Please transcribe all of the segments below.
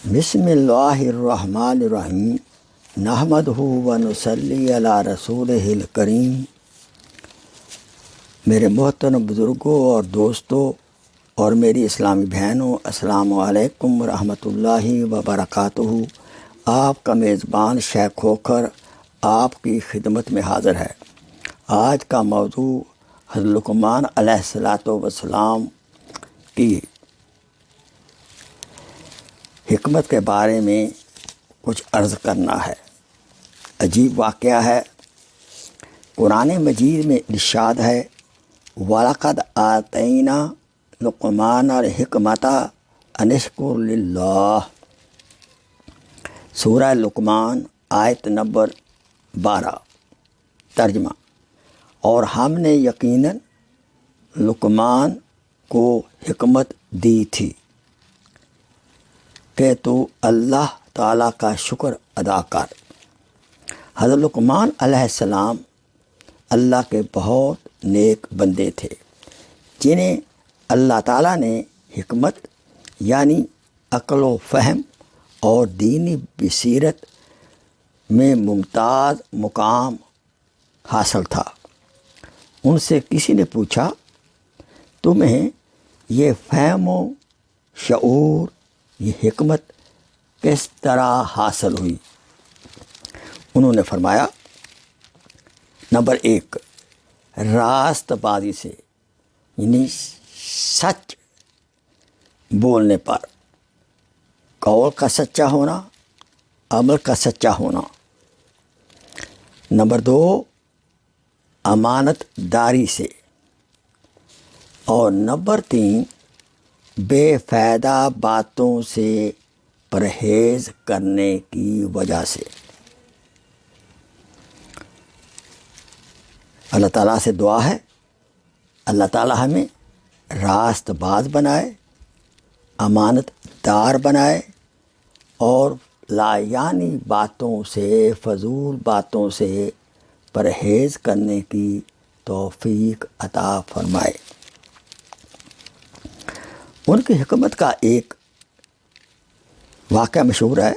بسم اللہ الرحمن الرحیم نحمدہ و نصلی علی رسولہ الکریم۔ میرے محترم بزرگوں اور دوستوں اور میری اسلامی بہنوں، السلام علیکم ورحمۃ اللہ وبرکاتہ۔ آپ کا میزبان شیخ کھوکھر آپ کی خدمت میں حاضر ہے۔ آج کا موضوع حضرت لقمان علیہ السلام کی حکمت کے بارے میں کچھ عرض کرنا ہے۔ عجیب واقعہ ہے۔ قرآن مجید میں ارشاد ہے وَلَقَدْ آتَيْنَا لُقْمَانَ الْحِکْمَةَ أَنِ اشْکُرْ لِلَّهِ۔ سورہ لقمان آیت نمبر 12۔ ترجمہ: اور ہم نے یقیناً لقمان کو حکمت دی تھی کہ تو اللہ تعالیٰ کا شکر ادا کر۔ حضرت لقمان علیہ السلام اللہ کے بہت نیک بندے تھے جنہیں اللہ تعالیٰ نے حکمت یعنی عقل و فہم اور دینی بصیرت میں ممتاز مقام حاصل تھا۔ ان سے کسی نے پوچھا تمہیں یہ فہم و شعور، یہ حکمت کس طرح حاصل ہوئی؟ انہوں نے فرمایا، نمبر 1، راست بازی سے، یعنی سچ بولنے پر، قول کا سچا ہونا، عمل کا سچا ہونا۔ نمبر 2، امانت داری سے، اور نمبر 3، بے فائدہ باتوں سے پرہیز کرنے کی وجہ سے۔ اللہ تعالیٰ سے دعا ہے اللہ تعالیٰ ہمیں راست باز بنائے، امانت دار بنائے اور لایعنی باتوں سے، فضول باتوں سے پرہیز کرنے کی توفیق عطا فرمائے۔ ان کی حکمت کا ایک واقعہ مشہور ہے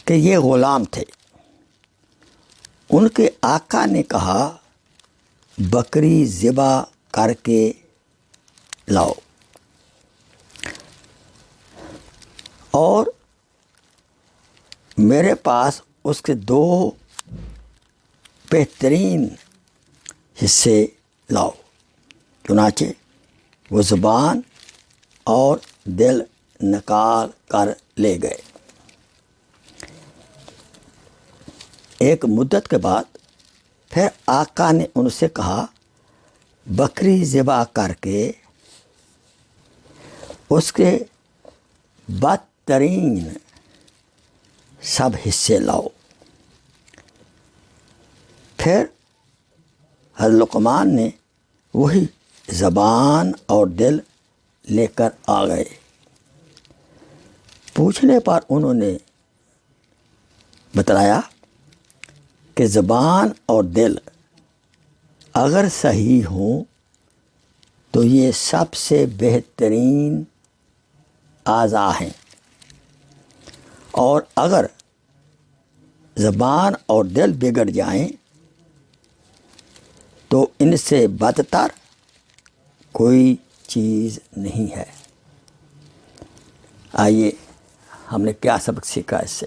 کہ یہ غلام تھے۔ ان کے آقا نے کہا بکری ذبح کر کے لاؤ، اور میرے پاس اس کے 2 بہترین حصے لاؤ۔ چنانچہ وہ زبان اور دل نکال کر لے گئے۔ ایک مدت کے بعد پھر آقا نے ان سے کہا بکری ذبح کر کے اس کے بدترین سب حصے لاؤ۔ پھر حضرت لقمان نے وہی زبان اور دل لے کر آ گئے۔ پوچھنے پر انہوں نے بتلایا کہ زبان اور دل اگر صحیح ہوں تو یہ سب سے بہترین اعضاء ہیں، اور اگر زبان اور دل بگڑ جائیں تو ان سے بدتر کوئی چیز نہیں ہے۔ آئیے ہم نے کیا سبق سیکھا اس سے؟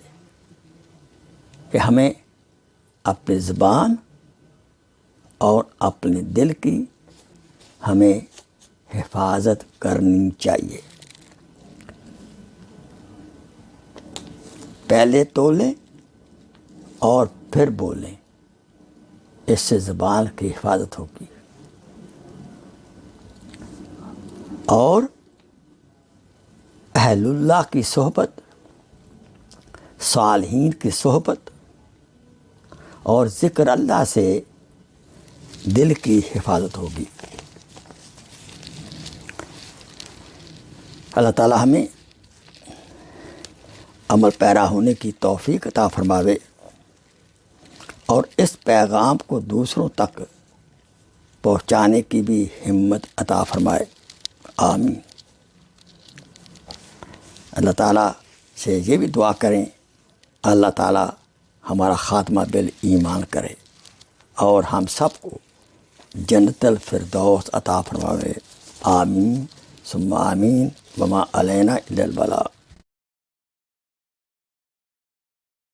کہ ہمیں اپنی زبان اور اپنے دل کی ہمیں حفاظت کرنی چاہیے۔ پہلے تولیں اور پھر بولیں، اس سے زبان کی حفاظت ہوگی۔ اور اہل اللہ کی صحبت، صالحین کی صحبت اور ذکر اللہ سے دل کی حفاظت ہوگی۔ اللہ تعالی ہمیں عمل پیرا ہونے کی توفیق عطا فرماوے اور اس پیغام کو دوسروں تک پہنچانے کی بھی ہمت عطا فرمائے۔ آمین۔ اللہ تعالیٰ سے یہ بھی دعا کریں اللہ تعالیٰ ہمارا خاتمہ بالایمان کرے اور ہم سب کو جنت الفردوس عطا فرماوے، آمین ثم آمین، وما علینا الا البلاغ۔